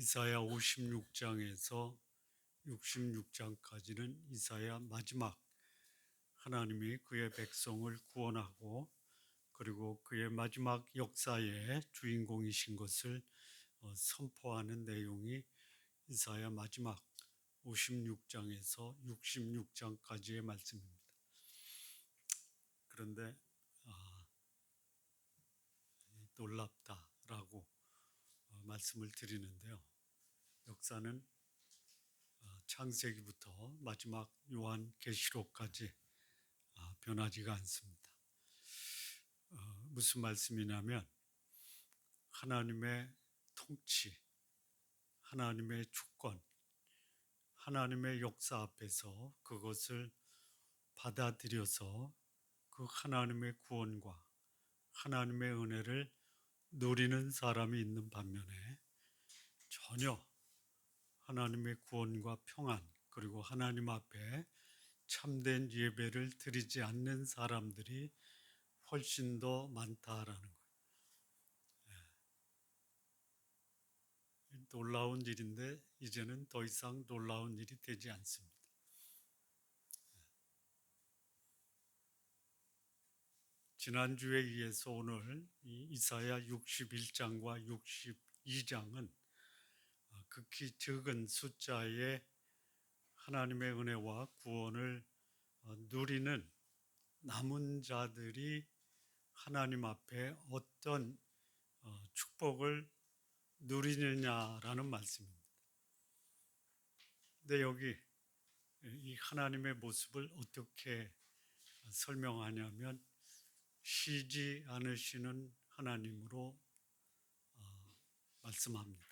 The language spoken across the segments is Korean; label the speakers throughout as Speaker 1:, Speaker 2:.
Speaker 1: 이사야 56장에서 66장까지는 이사야 마지막 하나님이 그의 백성을 구원하고 그리고 그의 마지막 역사의 주인공이신 것을 선포하는 내용이 이사야 마지막 56장에서 66장까지의 말씀입니다. 그런데 놀랍다라고 말씀을 드리는데요. 역사는 창세기부터 마지막 요한계시록까지 변하지가 않습니다. 무슨 말씀이냐면 하나님의 통치, 하나님의 주권, 하나님의 역사 앞에서 그것을 받아들여서 그 하나님의 구원과 하나님의 은혜를 누리는 사람이 있는 반면에 전혀 하나님의 구원과 평안 그리고 하나님 앞에 참된 예배를 드리지 않는 사람들이 훨씬 더 많다라는 거예요. 놀라운 일인데 이제는 더 이상 놀라운 일이 되지 않습니다. 지난주에 이어서 오늘 이사야 61장과 62장은 극히 적은 숫자의 하나님의 은혜와 구원을 누리는 남은 자들이 하나님 앞에 어떤 축복을 누리느냐라는 말씀입니다. 근데 여기 이 하나님의 모습을 어떻게 설명하냐면 쉬지 않으시는 하나님으로 말씀합니다.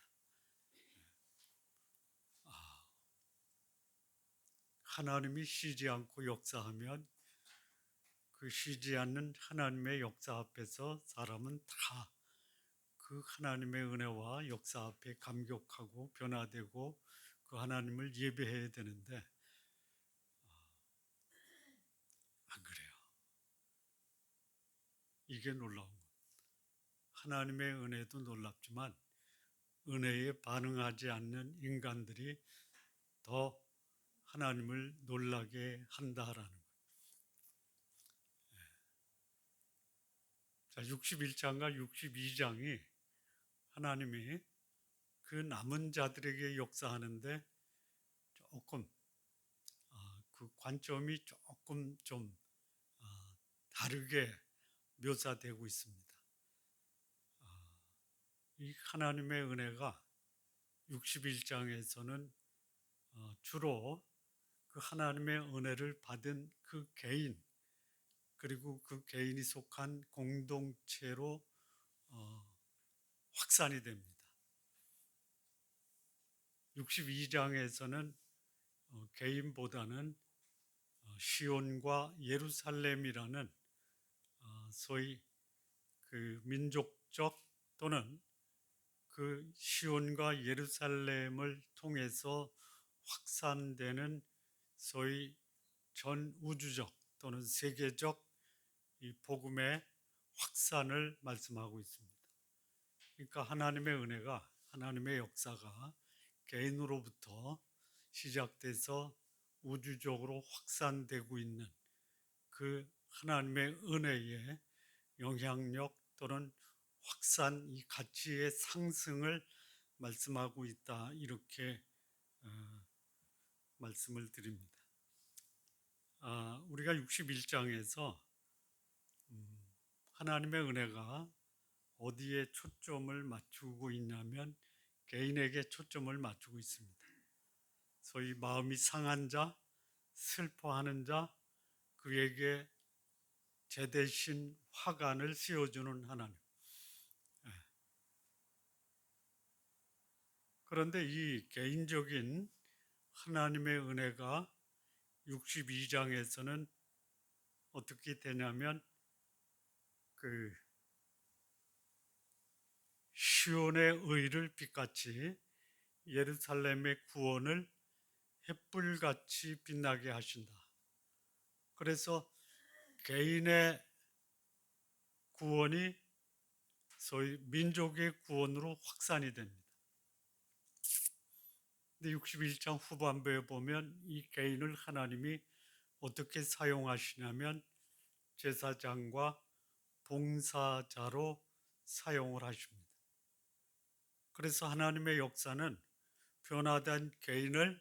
Speaker 1: 하나님이 쉬지 않고 역사하면 그 쉬지 않는 하나님의 역사 앞에서 사람은 다 그 하나님의 은혜와 역사 앞에 감격하고 변화되고 그 하나님을 예배해야 되는데 안 그래요. 이게 놀라운 것. 하나님의 은혜도 놀랍지만 은혜에 반응하지 않는 인간들이 더 하나님을 놀라게 한다라는 거예요. 자, 61장과 62장이 하나님이 그 남은 자들에게 역사하는데 조금 그 관점이 조금 좀 다르게 묘사되고 있습니다. 이 하나님의 은혜가 61장에서는 주로 그 하나님의 은혜를 받은 그 개인 그리고 그 개인이 속한 공동체로 확산이 됩니다. 62장에서는 개인보다는 시온과 예루살렘이라는 소위 그 민족적 또는 그 시온과 예루살렘을 통해서 확산되는 소위 전 우주적 또는 세계적 이 복음의 확산을 말씀하고 있습니다. 그러니까 하나님의 은혜가 하나님의 역사가 개인으로부터 시작돼서 우주적으로 확산되고 있는 그 하나님의 은혜의 영향력 또는 확산 이 가치의 상승을 말씀하고 있다 이렇게 말씀을 드립니다. 우리가 61장에서 하나님의 은혜가 어디에 초점을 맞추고 있냐면 개인에게 초점을 맞추고 있습니다. 소위 마음이 상한 자, 슬퍼하는 자, 그에게 제대신 화관을 씌워주는 하나님. 그런데 이 개인적인 하나님의 은혜가 62장에서는 어떻게 되냐면 그 시온의 의를 빛같이 예루살렘의 구원을 햇불같이 빛나게 하신다. 그래서 개인의 구원이 소위 민족의 구원으로 확산이 됩니다. 근데 61장 후반부에 보면 이 개인을 하나님이 어떻게 사용하시냐면 제사장과 봉사자로 사용을 하십니다. 그래서 하나님의 역사는 변화된 개인을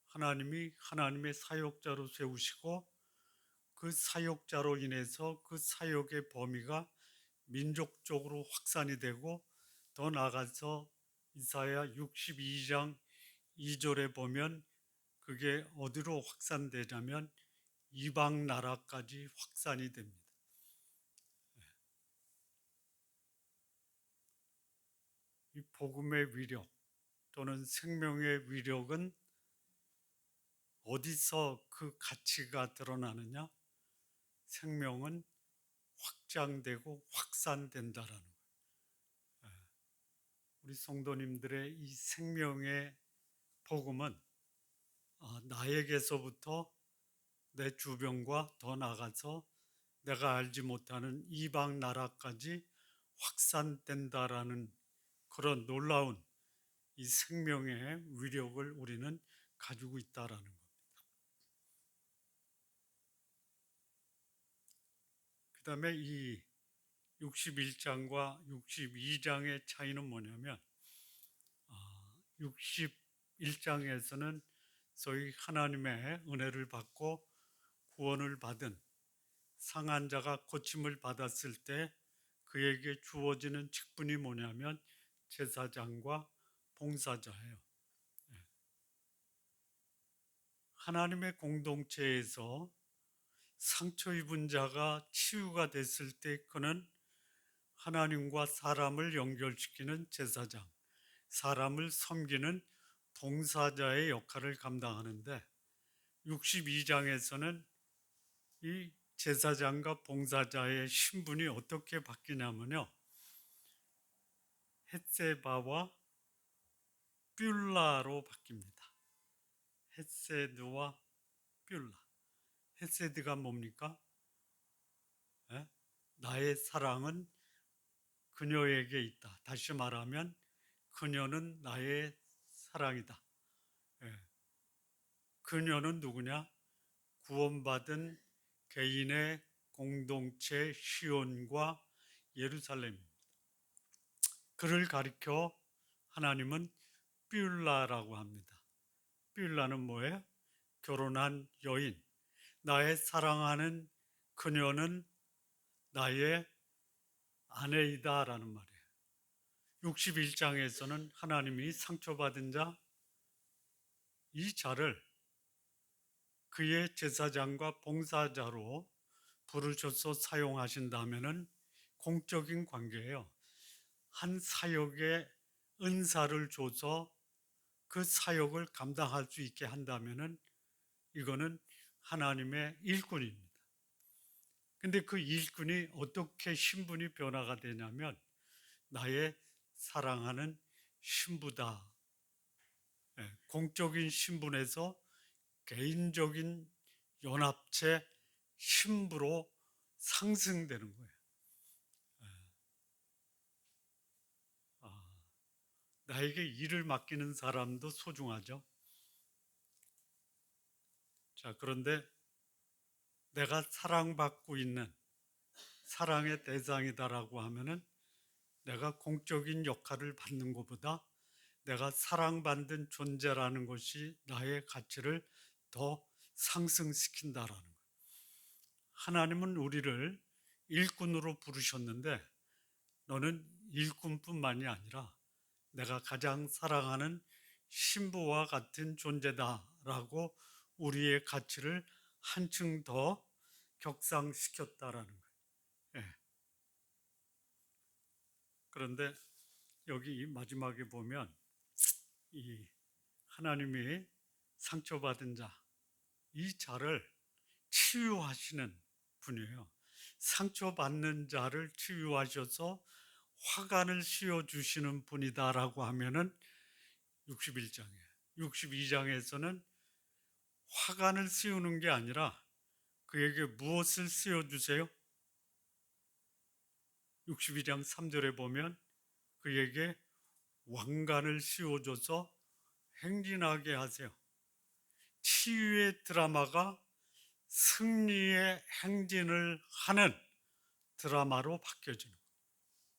Speaker 1: 하나님이 하나님의 사역자로 세우시고 그 사역자로 인해서 그 사역의 범위가 민족적으로 확산이 되고 더 나아가서 이사야 62장 2절에 보면 그게 어디로 확산되냐면 이방 나라까지 확산이 됩니다. 이 복음의 위력 또는 생명의 위력은 어디서 그 가치가 드러나느냐? 생명은 확장되고 확산된다라는 거예요. 우리 성도님들의 이 생명의 복음은 나에게서부터 내 주변과 더 나아가서 내가 알지 못하는 이방 나라까지 확산된다라는 그런 놀라운 이 생명의 위력을 우리는 가지고 있다라는 겁니다. 그 다음에 이 61장과 62장의 차이는 뭐냐면 61장에서는 소위 하나님의 은혜를 받고 구원을 받은 상한 자가 고침을 받았을 때 그에게 주어지는 직분이 뭐냐면 제사장과 봉사자예요. 하나님의 공동체에서 상처 입은 자가 치유가 됐을 때 그는 하나님과 사람을 연결시키는 제사장, 사람을 섬기는 봉사자의 역할을 감당하는데 62장에서는 이 제사장과 봉사자의 신분이 어떻게 바뀌냐면요. 헷세바와 뷸라로 바뀝니다. 헷세드와 뷸라. 헷세드가 뭡니까? 예? 나의 사랑은 그녀에게 있다. 다시 말하면 그녀는 나의 사랑이다. 예. 그녀는 누구냐? 구원받은 개인의 공동체 시온과 예루살렘입니다. 그를 가리켜 하나님은 뷸라라고 합니다. 뷸라는 뭐예요? 결혼한 여인. 나의 사랑하는 그녀는 나의 아내이다라는 말이에요. 61장에서는 하나님이 상처받은 자, 이 자를 그의 제사장과 봉사자로 부르셔서 사용하신다면은 공적인 관계예요. 한 사역에 은사를 줘서 그 사역을 감당할 수 있게 한다면은 이거는 하나님의 일꾼입니다. 근데 그 일꾼이 어떻게 신분이 변화가 되냐면 나의 사랑하는 신부다. 공적인 신분에서 개인적인 연합체 신부로 상승되는 거예요. 나에게 일을 맡기는 사람도 소중하죠. 자, 그런데 내가 사랑받고 있는 사랑의 대상이다라고 하면은 내가 공적인 역할을 받는 것보다 내가 사랑받는 존재라는 것이 나의 가치를 더 상승시킨다라는 거예요. 하나님은 우리를 일꾼으로 부르셨는데 너는 일꾼뿐만이 아니라 내가 가장 사랑하는 신부와 같은 존재다라고 우리의 가치를 한층 더 격상시켰다라는 거예요. 예. 그런데 여기 마지막에 보면 이 하나님이 상처받은 자, 이 자를 치유하시는 분이에요. 상처받는 자를 치유하셔서 화관을 씌워주시는 분이다라고 하면은 61장이에요. 62장에서는 화관을 씌우는 게 아니라 그에게 무엇을 씌워주세요? 62장 3절에 보면 그에게 왕관을 씌워줘서 행진하게 하세요. 치유의 드라마가 승리의 행진을 하는 드라마로 바뀌어지는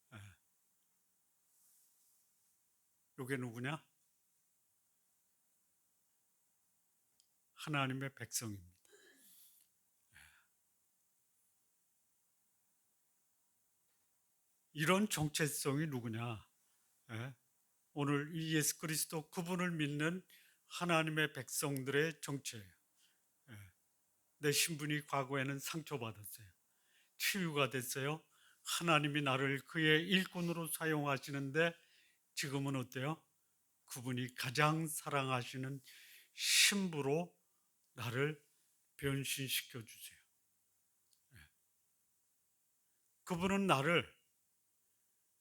Speaker 1: 거예요. 이게 누구냐? 하나님의 백성입니다. 이런 정체성이 누구냐? 오늘 이 예수 그리스도 그분을 믿는 하나님의 백성들의 정체예요. 내 신분이 과거에는 상처받았어요. 치유가 됐어요. 하나님이 나를 그의 일꾼으로 사용하시는데 지금은 어때요? 그분이 가장 사랑하시는 신부로 나를 변신시켜 주세요. 그분은 나를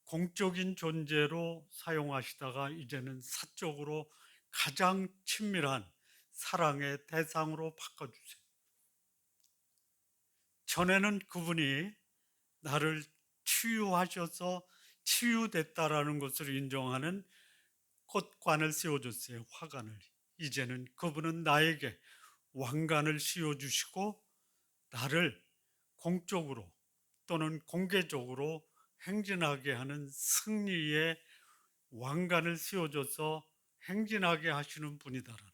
Speaker 1: 공적인 존재로 사용하시다가 이제는 사적으로 가장 친밀한 사랑의 대상으로 바꿔주세요. 전에는 그분이 나를 치유하셔서 치유됐다라는 것을 인정하는 꽃관을 씌워줬어요. 화관을. 이제는 그분은 나에게 왕관을 씌워주시고 나를 공적으로 또는 공개적으로 행진하게 하는 승리의 왕관을 씌워줘서 행진하게 하시는 분이다라는,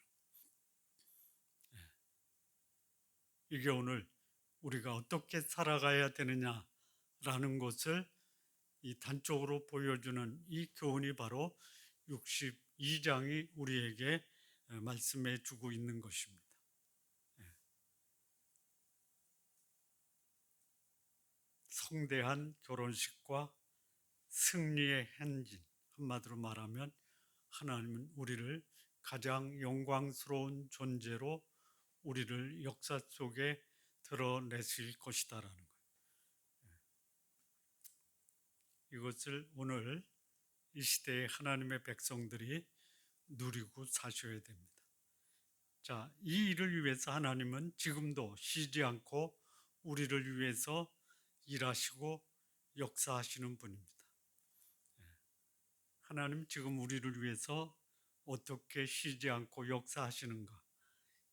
Speaker 1: 이게 오늘 우리가 어떻게 살아가야 되느냐라는 것을 이 단적으로 보여주는 이 교훈이 바로 62장이 우리에게 말씀해 주고 있는 것입니다. 성대한 결혼식과 승리의 행진, 한마디로 말하면 하나님은 우리를 가장 영광스러운 존재로 우리를 역사 속에 드러내실 것이다라는 거예요. 이것을 오늘 이 시대의 하나님의 백성들이 누리고 사셔야 됩니다. 자, 이 일을 위해서 하나님은 지금도 쉬지 않고 우리를 위해서 일하시고 역사하시는 분입니다. 하나님 지금 우리를 위해서 어떻게 쉬지 않고 역사하시는가?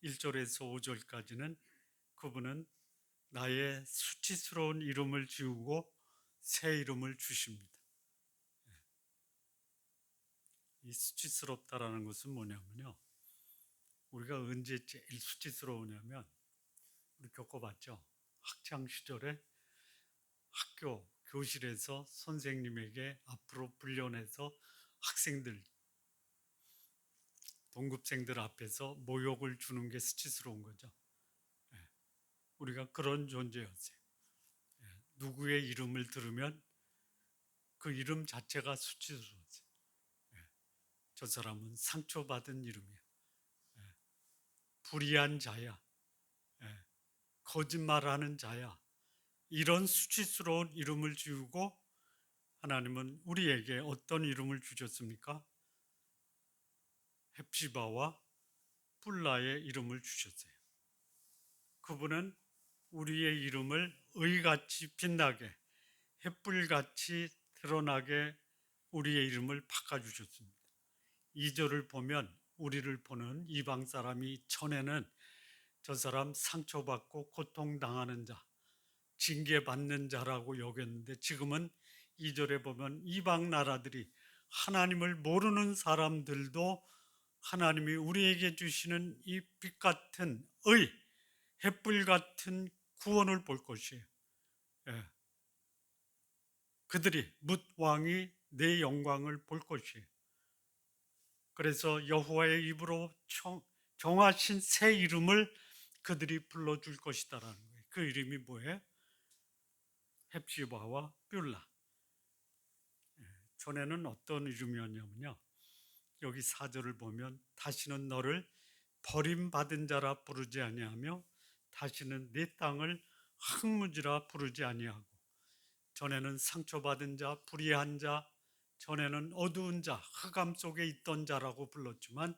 Speaker 1: 1절에서 5절까지는 그분은 나의 수치스러운 이름을 지우고 새 이름을 주십니다. 이 수치스럽다라는 것은 뭐냐면요, 우리가 언제 제일 수치스러우냐면 우리 겪어봤죠. 학창 시절에 학교 교실에서 선생님에게 앞으로 불려내서 학생들 동급생들 앞에서 모욕을 주는 게 수치스러운 거죠. 우리가 그런 존재였어요. 누구의 이름을 들으면 그 이름 자체가 수치스러웠어요. 저 사람은 상처받은 이름이야. 불의한 자야. 거짓말하는 자야. 이런 수치스러운 이름을 지우고 하나님은 우리에게 어떤 이름을 주셨습니까? 헵시바와 뿔라의 이름을 주셨어요. 그분은 우리의 이름을 의같이 빛나게, 햇불같이 드러나게 우리의 이름을 바꿔주셨습니다. 2절을 보면 우리를 보는 이방 사람이 전에는 저 사람 상처받고 고통당하는 자, 징계받는 자라고 여겼는데 지금은 2절에 보면 이방 나라들이 하나님을 모르는 사람들도 하나님이 우리에게 주시는 이 빛 같은 햇불 같은 구원을 볼 것이에요. 그들이 뭇 왕이 내 영광을 볼 것이에요. 그래서 여호와의 입으로 정하신 새 이름을 그들이 불러줄 것이다라는 거예요. 그 이름이 뭐예요? 헵시바와 뷸라. 전에는 어떤 이름이었냐면요, 여기 4절을 보면 다시는 너를 버림받은 자라 부르지 아니하며 다시는 네 땅을 흙무지라 부르지 아니하고, 전에는 상처받은 자, 불의한 자, 전에는 어두운 자, 흑암 속에 있던 자라고 불렀지만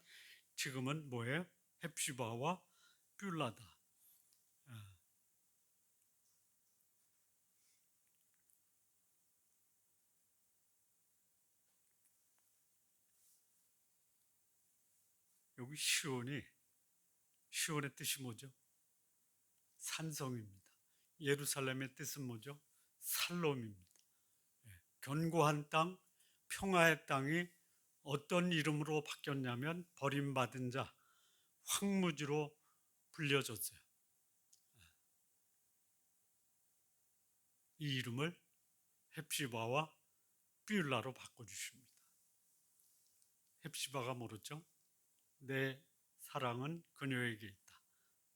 Speaker 1: 지금은 뭐예요? 헵시바와 뷸라다. 여기 시온의 뜻이 뭐죠? 산성입니다. 예루살렘의 뜻은 뭐죠? 살롬입니다. 견고한 땅, 평화의 땅이 어떤 이름으로 바뀌었냐면 버림받은 자, 황무지로 불려졌어요. 이 이름을 헵시바와 뷰라로 바꿔주십니다. 헵시바가 뭐랬죠? 내 사랑은 그녀에게 있다.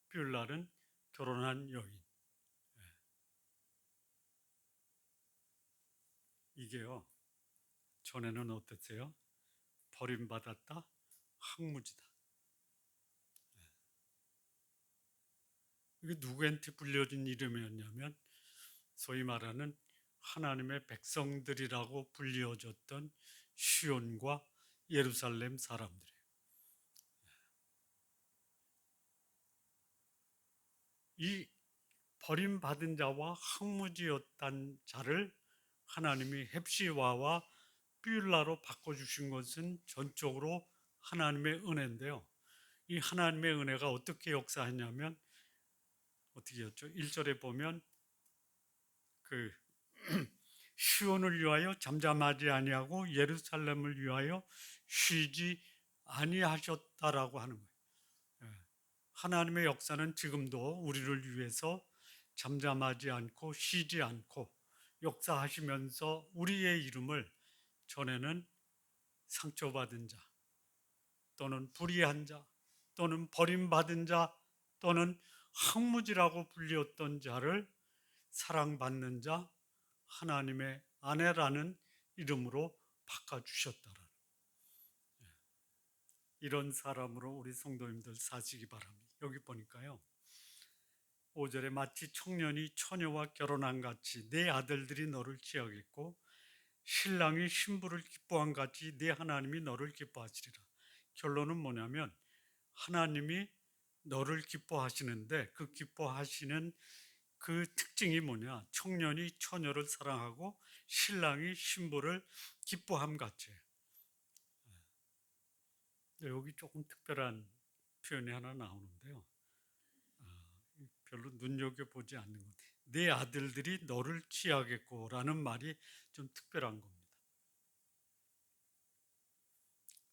Speaker 1: 뷰라는 결혼한 여인. 이게요, 전에는 어땠어요? 버림받았다, 황무지다. 이게 누구한테 불려진 이름이었냐면 소위 말하는 하나님의 백성들이라고 불리어졌던 시온과 예루살렘 사람들이에요. 이 버림받은 자와 황무지였던 자를 하나님이 헵시바와 뷰라로 바꿔주신 것은 전적으로 하나님의 은혜인데요. 이 하나님의 은혜가 어떻게 역사했냐면 어떻게 였죠? 1절에 보면 그 시온을 위하여 잠잠하지 아니하고 예루살렘을 위하여 쉬지 아니하셨다라고 하는 거예요. 하나님의 역사는 지금도 우리를 위해서 잠잠하지 않고 쉬지 않고 역사하시면서 우리의 이름을 전에는 상처받은 자 또는 불의한 자 또는 버림받은 자 또는 황무지라고 불렸던 자를 사랑받는 자 하나님의 아내라는 이름으로 바꿔주셨다라는 이런 사람으로 우리 성도님들 사시기 바랍니다. 여기 보니까요 5절에 마치 청년이 처녀와 결혼한 같이 내 아들들이 너를 취하겠고 신랑이 신부를 기뻐한 같이 네 하나님이 너를 기뻐하시리라. 결론은 뭐냐면 하나님이 너를 기뻐하시는데 그 기뻐하시는 그 특징이 뭐냐? 청년이 처녀를 사랑하고 신랑이 신부를 기뻐함 같이. 여기 조금 특별한 표현이 하나 나오는데요. 별로 눈여겨보지 않는 것 같아요. 네 아들들이 너를 취하겠고 라는 말이 좀 특별한 겁니다.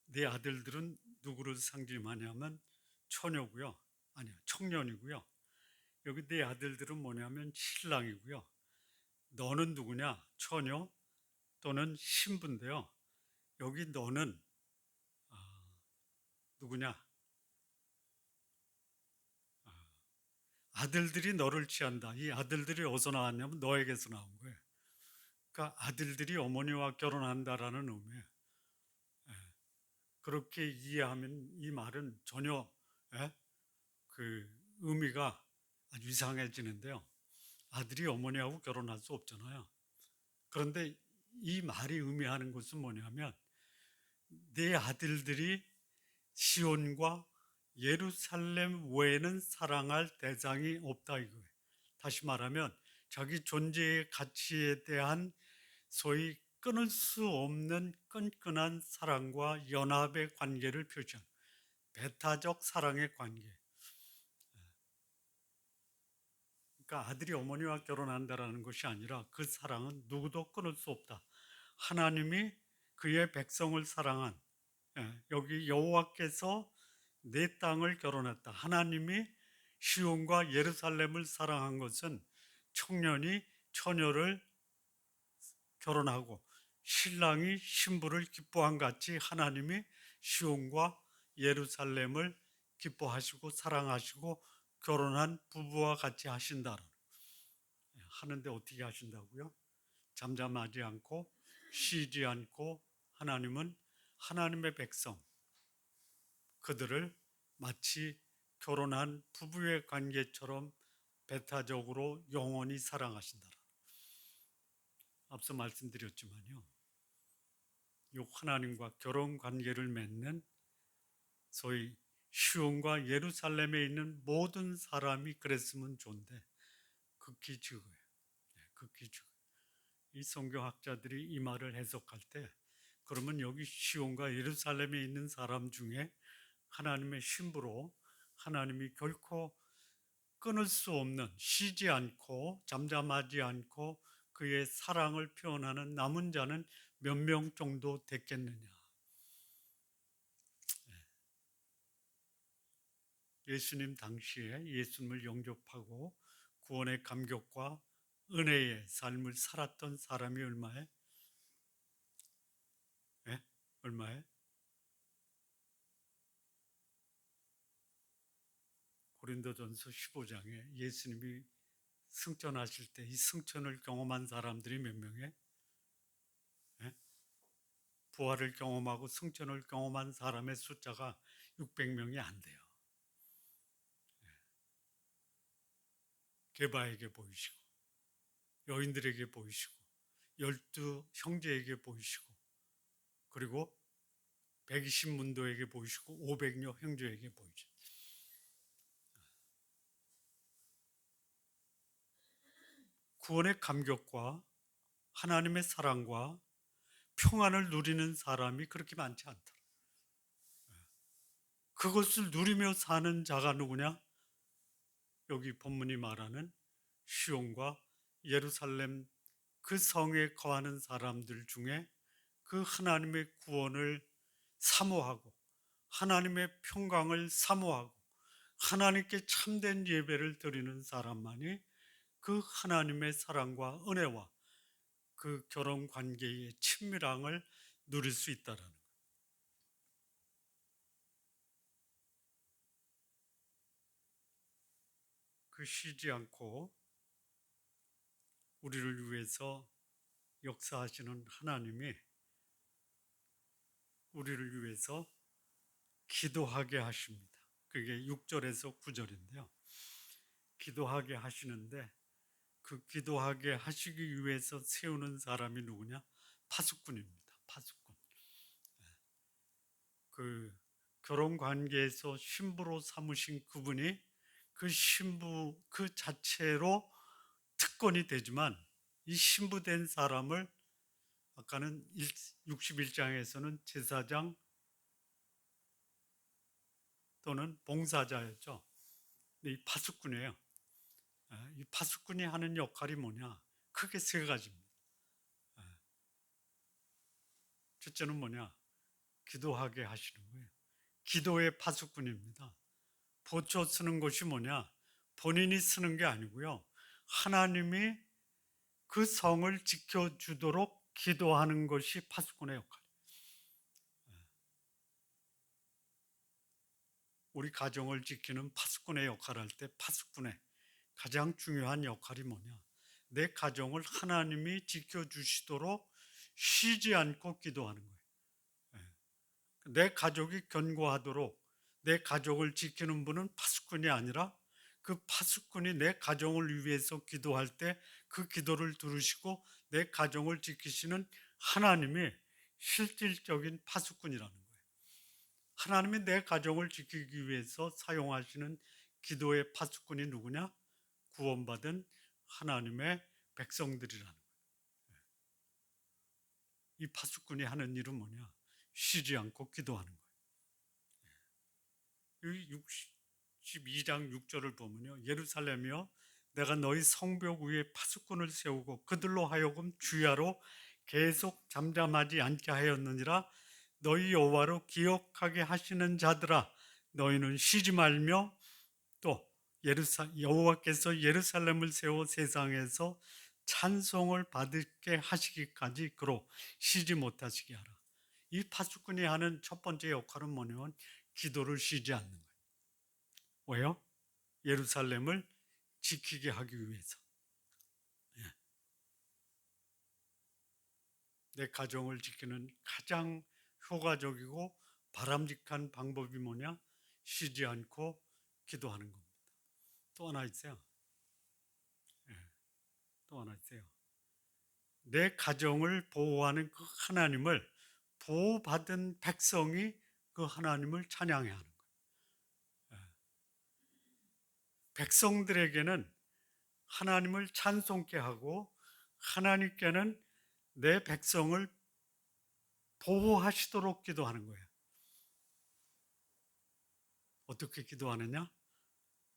Speaker 1: 네 아들들은 누구를 상징하냐면 처녀고요. 아니요, 청년이고요. 여기 네 아들들은 뭐냐면 신랑이고요. 너는 누구냐? 처녀 또는 신부인데요. 여기 너는 누구냐? 아들들이 너를 취한다. 이 아들들이 어디서 나왔냐면 너에게서 나온 거예요. 그러니까 아들들이 어머니와 결혼한다라는 의미예요. 그렇게 이해하면 이 말은 전혀 그 의미가 아주 이상해지는데요. 아들이 어머니하고 결혼할 수 없잖아요. 그런데 이 말이 의미하는 것은 뭐냐면 내 아들들이 시온과 예루살렘 외에는 사랑할 대상이 없다 이거예요. 다시 말하면 자기 존재의 가치에 대한 소위 끊을 수 없는 끈끈한 사랑과 연합의 관계를 표시한 배타적 사랑의 관계. 그러니까 아들이 어머니와 결혼한다라는 것이 아니라 그 사랑은 누구도 끊을 수 없다. 하나님이 그의 백성을 사랑한 여기 여호와께서 내 땅을 결혼했다. 하나님이 시온과 예루살렘을 사랑한 것은 청년이 처녀를 결혼하고 신랑이 신부를 기뻐한 같이 하나님이 시온과 예루살렘을 기뻐하시고 사랑하시고 결혼한 부부와 같이 하신다. 하는데 어떻게 하신다고요? 잠잠하지 않고 쉬지 않고 하나님은 하나님의 백성 그들을 마치 결혼한 부부의 관계처럼 배타적으로 영원히 사랑하신다. 앞서 말씀드렸지만요. 이 하나님과 결혼 관계를 맺는 소위 시온과 예루살렘에 있는 모든 사람이 그랬으면 좋은데 극히 적어요. 극히 적어요. 이 성경학자들이 이 말을 해석할 때 그러면 여기 시온과 예루살렘에 있는 사람 중에 하나님의 신부로 하나님이 결코 끊을 수 없는, 쉬지 않고 잠잠하지 않고 그의 사랑을 표현하는 남은 자는 몇 명 정도 됐겠느냐. 예수님 당시에 예수님을 영접하고 구원의 감격과 은혜의 삶을 살았던 사람이 얼마에? 예? 얼마에? 고린도전서 15장에 예수님이 승천하실 때 이 승천을 경험한 사람들이 몇 명이에요? 예? 부활을 경험하고 승천을 경험한 사람의 숫자가 600명이 안 돼요. 게바에게 보이시고 여인들에게 보이시고 12 형제에게 보이시고 그리고 120문도에게 보이시고 500여 형제에게 보이죠. 구원의 감격과 하나님의 사랑과 평안을 누리는 사람이 그렇게 많지 않더라. 그것을 누리며 사는 자가 누구냐? 여기 본문이 말하는 시온과 예루살렘 그 성에 거하는 사람들 중에 그 하나님의 구원을 사모하고 하나님의 평강을 사모하고 하나님께 참된 예배를 드리는 사람만이 그 하나님의 사랑과 은혜와 그 결혼 관계의 친밀함을 누릴 수 있다라는 거예요. 그 쉬지 않고 우리를 위해서 역사하시는 하나님이 우리를 위해서 기도하게 하십니다. 그게 6절에서 9절인데요. 기도하게 하시는데 그 기도하게 하시기 위해서 세우는 사람이 누구냐? 파수꾼입니다. 파수꾼. 그 결혼 관계에서 신부로 삼으신 그분이 그 신부 그 자체로 특권이 되지만 이 신부된 사람을 아까는 61장에서는 제사장 또는 봉사자였죠. 근데 이 파수꾼이에요. 이 파수꾼이 하는 역할이 뭐냐? 크게 세 가지입니다. 첫째는 뭐냐? 기도하게 하시는 거예요. 기도의 파수꾼입니다. 보초 쓰는 것이 뭐냐? 본인이 쓰는 게 아니고요. 하나님이 그 성을 지켜주도록 기도하는 것이 파수꾼의 역할이에요. 우리 가정을 지키는 파수꾼의 역할을 할 때 파수꾼의 가장 중요한 역할이 뭐냐? 내 가정을 하나님이 지켜주시도록 쉬지 않고 기도하는 거예요. 내 가족이 견고하도록 내 가족을 지키는 분은 파수꾼이 아니라 그 파수꾼이 내 가정을 위해서 기도할 때 그 기도를 들으시고 내 가정을 지키시는 하나님이 실질적인 파수꾼이라는 거예요. 하나님이 내 가정을 지키기 위해서 사용하시는 기도의 파수꾼이 누구냐? 구원받은 하나님의 백성들이라는 거예요. 이 파수꾼이 하는 일은 뭐냐? 쉬지 않고 기도하는 거예요. 이 62장 6절을 보면요. 예루살렘이여 내가 너희 성벽 위에 파수꾼을 세우고 그들로 하여금 주야로 계속 잠잠하지 않게 하였느니라. 너희 여호와로 기억하게 하시는 자들아 너희는 쉬지 말며 또 여호와께서 예루살렘을 세워 세상에서 찬송을 받게 하시기까지 그로 쉬지 못하시게 하라. 이 파수꾼이 하는 첫 번째 역할은 뭐냐면 기도를 쉬지 않는 거예요. 왜요? 예루살렘을 지키게 하기 위해서. 내 가정을 지키는 가장 효과적이고 바람직한 방법이 뭐냐? 쉬지 않고 기도하는 겁니다. 또 하나 있어요. 또 하나 있어요. 내 가정을 보호하는 그 하나님을 보호받은 백성이 그 하나님을 찬양해야 하는 거예요. 백성들에게는 하나님을 찬송케 하고 하나님께는 내 백성을 보호하시도록 기도하는 거예요. 어떻게 기도하느냐?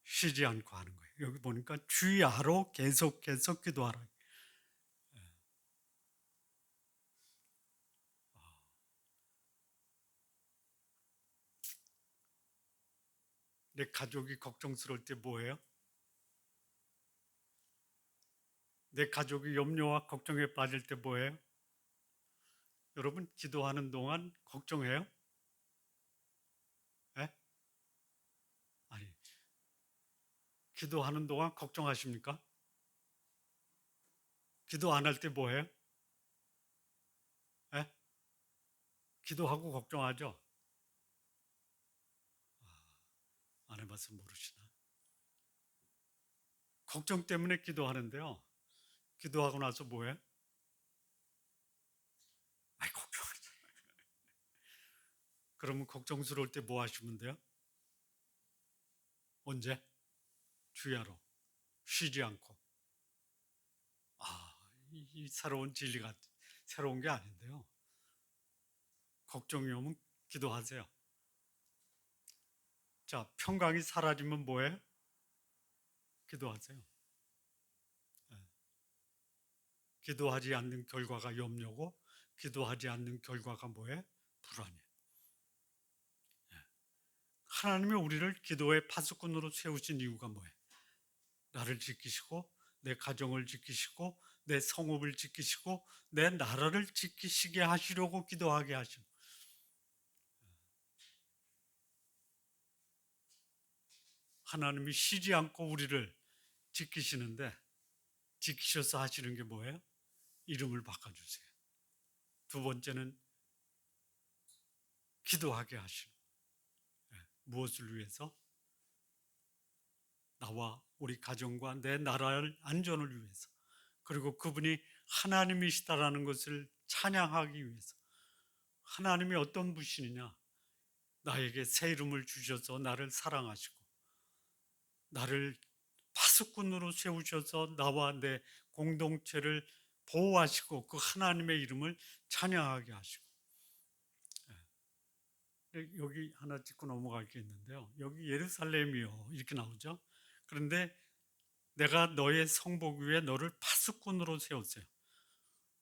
Speaker 1: 쉬지 않고 하는 거예요. 여기 보니까 주야로 계속해서 기도하라. 내 가족이 걱정스러울 때 뭐예요? 내 가족이 염려와 걱정에 빠질 때 뭐예요? 여러분 기도하는 동안 걱정해요? 예? 아니, 기도하는 동안 걱정하십니까? 기도 안 할 때 뭐해요? 예? 기도하고 걱정하죠? 안 해봐서 모르시나? 걱정 때문에 기도하는데요. 기도하고 나서 뭐해? 아이, 걱정하지. 그러면 걱정스러울 때 뭐 하시면 돼요? 언제? 주야로. 쉬지 않고. 이 새로운 진리가 새로운 게 아닌데요. 걱정이 오면 기도하세요. 자, 평강이 사라지면 뭐해? 기도하세요. 예. 기도하지 않는 결과가 염려고, 기도하지 않는 결과가 뭐해? 불안해. 예. 하나님이 우리를 기도의 파수꾼으로 세우신 이유가 뭐해? 나를 지키시고, 내 가정을 지키시고, 내 성읍을 지키시고, 내 나라를 지키시게 하시려고 기도하게 하신. 하나님이 쉬지 않고 우리를 지키시는데, 지키셔서 하시는 게 뭐예요? 이름을 바꿔주세요. 두 번째는 기도하게 하시는. 무엇을 위해서? 나와 우리 가정과 내 나라의 안전을 위해서. 그리고 그분이 하나님이시다라는 것을 찬양하기 위해서. 하나님이 어떤 분이냐? 나에게 새 이름을 주셔서 나를 사랑하시고, 나를 파수꾼으로 세우셔서 나와 내 공동체를 보호하시고, 그 하나님의 이름을 찬양하게 하시고. 여기 하나 짚고 넘어갈 게 있는데요. 여기 예루살렘이요 이렇게 나오죠. 그런데 내가 너의 성복 위에 너를 파수꾼으로 세웠어요.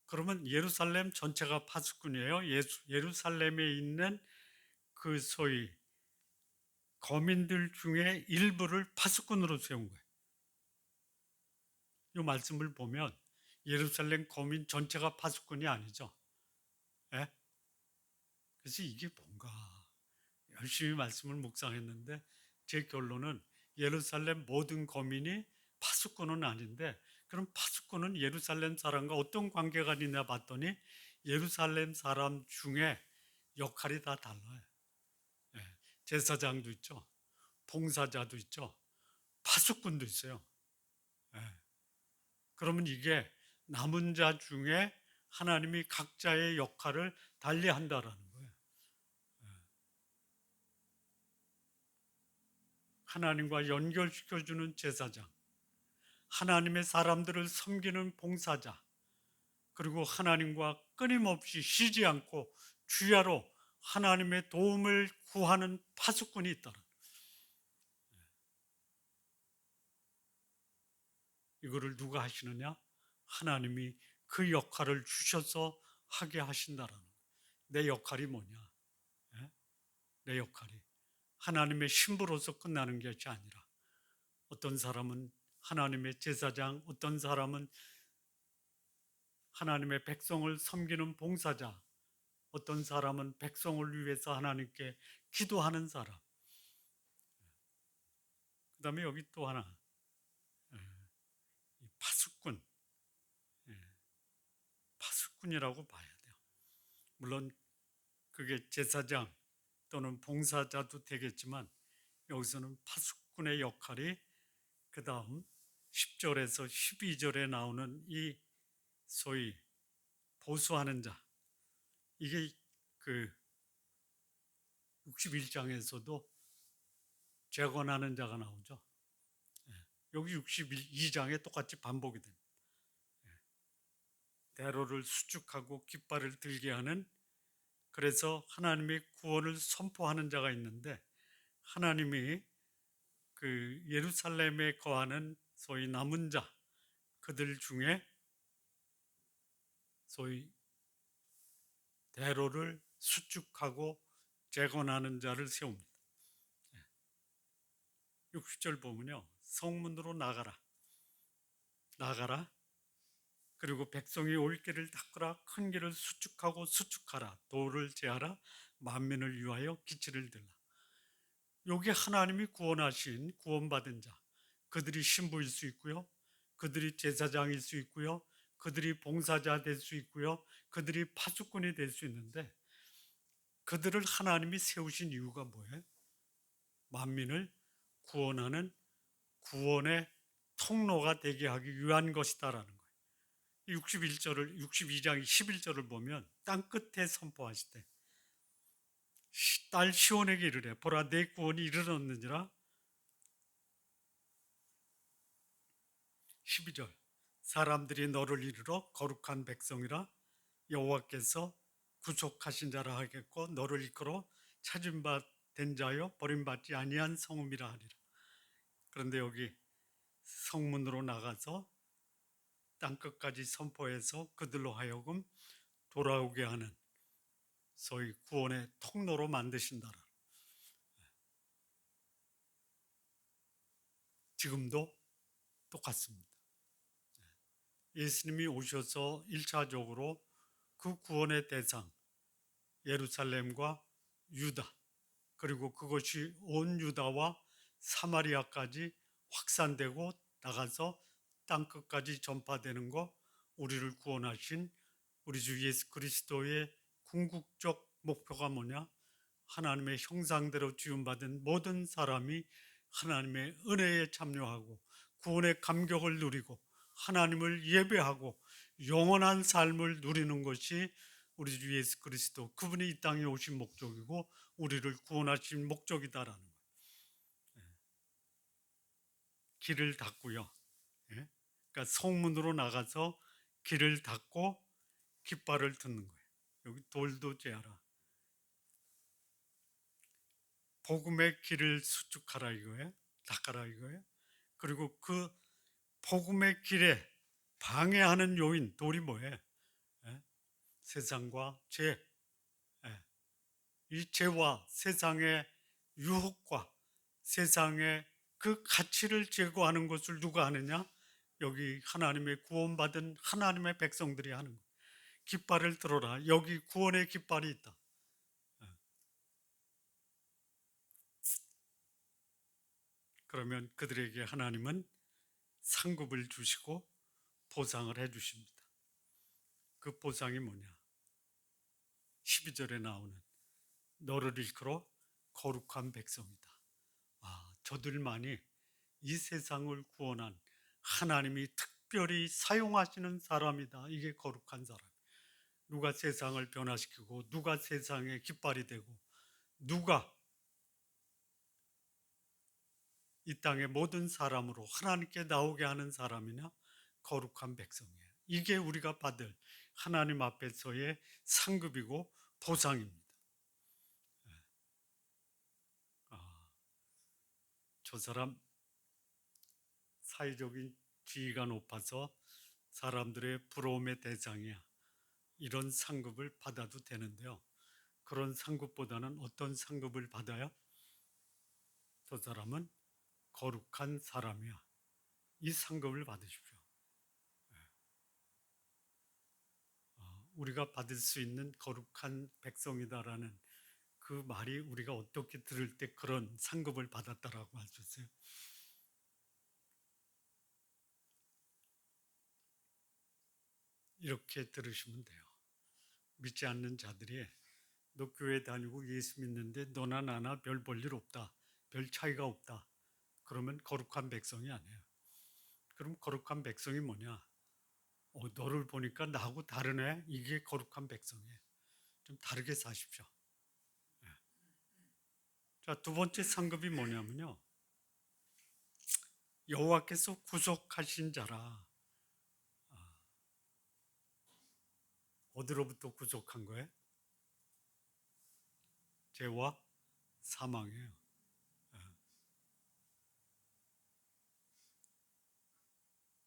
Speaker 1: 그러면 예루살렘 전체가 파수꾼이에요. 예루살렘에 있는 그 소위 거민들 중에 일부를 파수꾼으로 세운 거예요. 이 말씀을 보면 예루살렘 거민 전체가 파수꾼이 아니죠. 예? 그래서 이게 뭔가 열심히 말씀을 묵상했는데 제 결론은 예루살렘 모든 거민이 파수꾼은 아닌데, 그럼 파수꾼은 예루살렘 사람과 어떤 관계가 있냐 봤더니 예루살렘 사람 중에 역할이 다 달라요. 예, 제사장도 있죠, 봉사자도 있죠, 파수꾼도 있어요. 예, 그러면 이게 남은 자 중에 하나님이 각자의 역할을 달리 한다라는 거예요. 하나님과 연결시켜주는 제사장, 하나님의 사람들을 섬기는 봉사자, 그리고 하나님과 끊임없이 쉬지 않고 주야로 하나님의 도움을 구하는 파수꾼이 있더라. 이거를 누가 하시느냐? 하나님이 그 역할을 주셔서 하게 하신다라는 거예요. 내 역할이 뭐냐? 예? 내 역할이 하나님의 신부로서 끝나는 것이 아니라, 어떤 사람은 하나님의 제사장, 어떤 사람은 하나님의 백성을 섬기는 봉사자, 어떤 사람은 백성을 위해서 하나님께 기도하는 사람. 그 다음에 여기 또 하나, 파수꾼, 파수꾼이라고 봐야 돼요. 물론 그게 제사장 또는 봉사자도 되겠지만, 여기서는 파수꾼의 역할이 그 다음 10절에서 12절에 나오는 이 소위 보수하는 자, 이게 그 61장에서도 재건하는 자가 나오죠. 여기 62장에 똑같이 반복이 됩니다. 대로를 수축하고 깃발을 들게 하는, 그래서 하나님의 구원을 선포하는 자가 있는데, 하나님이 그 예루살렘에 거하는 소위 남은 자, 그들 중에 소위 대로를 수축하고 재건하는 자를 세웁니다. 60절 보면요, 성문으로 나가라, 나가라. 그리고 백성이 올 길을 닦으라, 큰 길을 수축하고 수축하라, 도를 제하라, 만민을 위하여 기치를 들라. 여기 하나님이 구원하신 구원받은 자, 그들이 신부일 수 있고요, 그들이 제사장일 수 있고요, 그들이 봉사자 될 수 있고요, 그들이 파수꾼이 될 수 있는데, 그들을 하나님이 세우신 이유가 뭐예요? 만민을 구원하는 구원의 통로가 되게 하기 위한 것이다라는 거예요. 62장 11절을 보면 땅 끝에 선포하실 때, 딸 시온에게 이르래, 보라 내 구원이 이르렀느니라. 12절, 사람들이 너를 이르러 거룩한 백성이라, 여호와께서 구속하신 자라 하겠고, 너를 이끌어 찾은 바 된 자여 버림받지 아니한 성읍이라 하리라. 그런데 여기 성문으로 나가서 땅끝까지 선포해서 그들로 하여금 돌아오게 하는 소위 구원의 통로로 만드신다라. 지금도 똑같습니다. 예수님이 오셔서 1차적으로 그 구원의 대상 예루살렘과 유다, 그리고 그것이 온 유다와 사마리아까지 확산되고 나가서 땅끝까지 전파되는 거, 우리를 구원하신 우리 주 예수 그리스도의 궁극적 목표가 뭐냐? 하나님의 형상대로 지음받은 모든 사람이 하나님의 은혜에 참여하고 구원의 감격을 누리고 하나님을 예배하고 영원한 삶을 누리는 것이 우리 주 예수 그리스도, 그분이 이 땅에 오신 목적이고 우리를 구원하신 목적이다라는 거예요. 길을 닫고요. 그러니까 성문으로 나가서 길을 닫고 깃발을 듣는 거예요. 여기 돌도 제하라. 복음의 길을 수축하라 이거예요. 닦아라 이거예요. 그리고 그 복음의 길에 방해하는 요인, 돌이 뭐예요? 세상과 죄. 이 죄와 세상의 유혹과 세상의 그 가치를 제거하는 것을 누가 하느냐? 여기 하나님의 구원받은 하나님의 백성들이 하는 거예요. 깃발을 들어라. 여기 구원의 깃발이 있다. 그러면 그들에게 하나님은 상급을 주시고 보상을 해 주십니다. 그 보상이 뭐냐? 12절에 나오는 너를 일컬어 거룩한 백성이다. 저들만이 이 세상을 구원한 하나님이 특별히 사용하시는 사람이다. 이게 거룩한 사람. 누가 세상을 변화시키고 누가 세상의 깃발이 되고 누가 이 땅의 모든 사람으로 하나님께 나오게 하는 사람이냐? 거룩한 백성이에요. 이게 우리가 받을 하나님 앞에서의 상급이고 보상입니다. 저 사람 사회적인 지위가 높아서 사람들의 부러움의 대상이야. 이런 상급을 받아도 되는데요. 그런 상급보다는 어떤 상급을 받아요? 저 사람은 거룩한 사람이야. 이 상급을 받으십시오. 우리가 받을 수 있는 거룩한 백성이다라는 그 말이 우리가 어떻게 들을 때 그런 상급을 받았다라고 할 수 있어요? 이렇게 들으시면 돼요. 믿지 않는 자들이 너 교회 다니고 예수 믿는데 너나 나나 별 볼 일 없다. 별 차이가 없다. 그러면 거룩한 백성이 아니에요. 그럼 거룩한 백성이 뭐냐? 너를 보니까 나하고 다르네. 이게 거룩한 백성이에요. 좀 다르게 사십시오. 자, 두 번째 상급이 뭐냐면요. 여호와께서 구속하신 자라. 어디로부터 구속한 거예요? 죄와 사망이에요.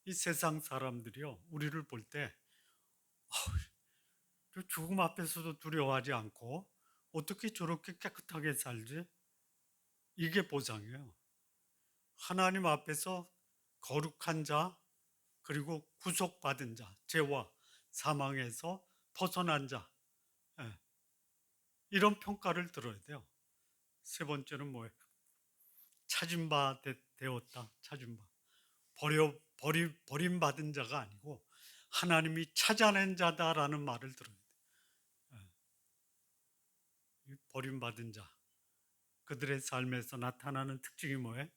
Speaker 1: 이 세상 사람들이요, 우리를 볼 때 죽음 앞에서도 두려워하지 않고 어떻게 저렇게 깨끗하게 살지? 이게 보상이에요. 하나님 앞에서 거룩한 자, 그리고 구속받은 자, 죄와 사망에서 벗어난 자, 예, 이런 평가를 들어야 돼요. 세 번째는 뭐예요? 찾은 바 되었다. 찾은 바. 버림받은 자가 아니고 하나님이 찾아낸 자다라는 말을 들어야 돼요. 예, 버림받은 자. 그들의 삶에서 나타나는 특징이 뭐예요?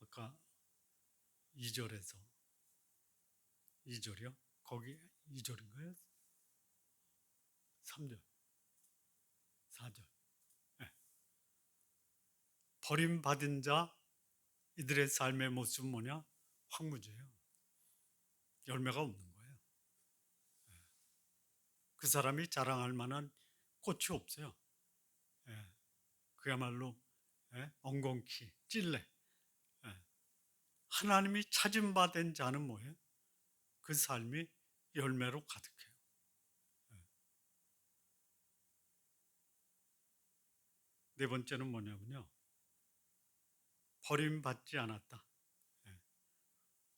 Speaker 1: 아까 2절에서 2절이요? 거기 2절인가요? 3절, 4절. 예. 버림받은 자, 이들의 삶의 모습은 뭐냐? 황무지예요. 열매가 없는 거예요. 그 사람이 자랑할 만한 꽃이 없어요. 예. 그야말로 엉겅퀴, 찔레. 예. 하나님이 찾은 바 된 자는 뭐예요? 그 삶이 열매로 가득해요. 예. 네 번째는 뭐냐면요. 버림받지 않았다. 예.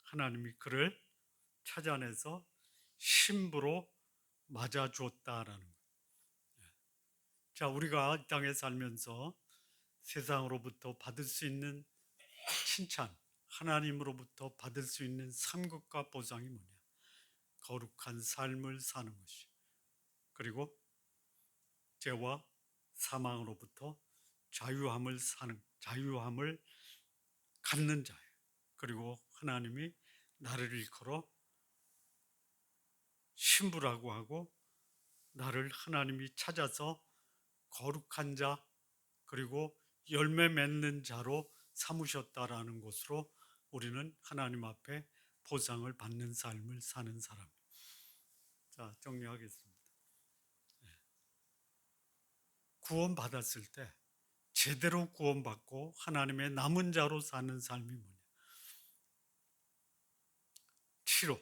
Speaker 1: 하나님이 그를 찾아내서 신부로 맞아주었다라는 거예요. 자, 우리가 이 땅에 살면서 세상으로부터 받을 수 있는 칭찬, 하나님으로부터 받을 수 있는 상급과 보상이 뭐냐? 거룩한 삶을 사는 것이. 그리고 죄와 사망으로부터 자유함을 갖는 자예요. 그리고 하나님이 나를 일컬어 신부라고 하고 나를 하나님이 찾아서 거룩한 자, 그리고 열매 맺는 자로 삼으셨다라는 것으로 우리는 하나님 앞에 보상을 받는 삶을 사는 사람. 자, 정리하겠습니다. 구원받았을 때 제대로 구원받고 하나님의 남은 자로 사는 삶이 뭐냐? 치료,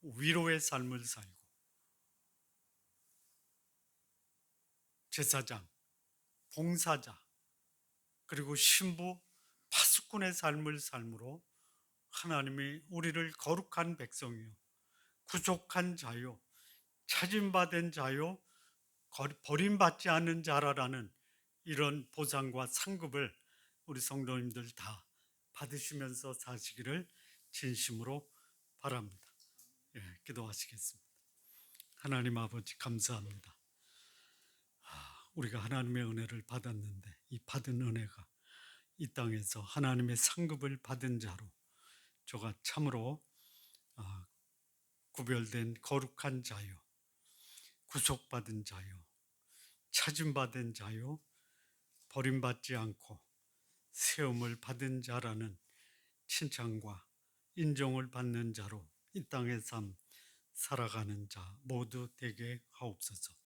Speaker 1: 위로의 삶을 살고 제사장, 봉사자, 그리고 신부, 파수꾼의 삶을 삶으로 하나님이 우리를 거룩한 백성이요, 구속한 자요, 찾음받은 자요, 버림받지 않는 자라라는 이런 보상과 상급을 우리 성도님들 다 받으시면서 사시기를 진심으로 바랍니다. 예, 기도하시겠습니다. 하나님 아버지 감사합니다. 우리가 하나님의 은혜를 받았는데 이 받은 은혜가 이 땅에서 하나님의 상급을 받은 자로 저가 참으로 구별된 거룩한 자요, 구속받은 자요, 찾음받은 자요, 버림받지 않고 세움을 받은 자라는 칭찬과 인정을 받는 자로 이 땅의 삶 살아가는 자 모두 되게 하옵소서.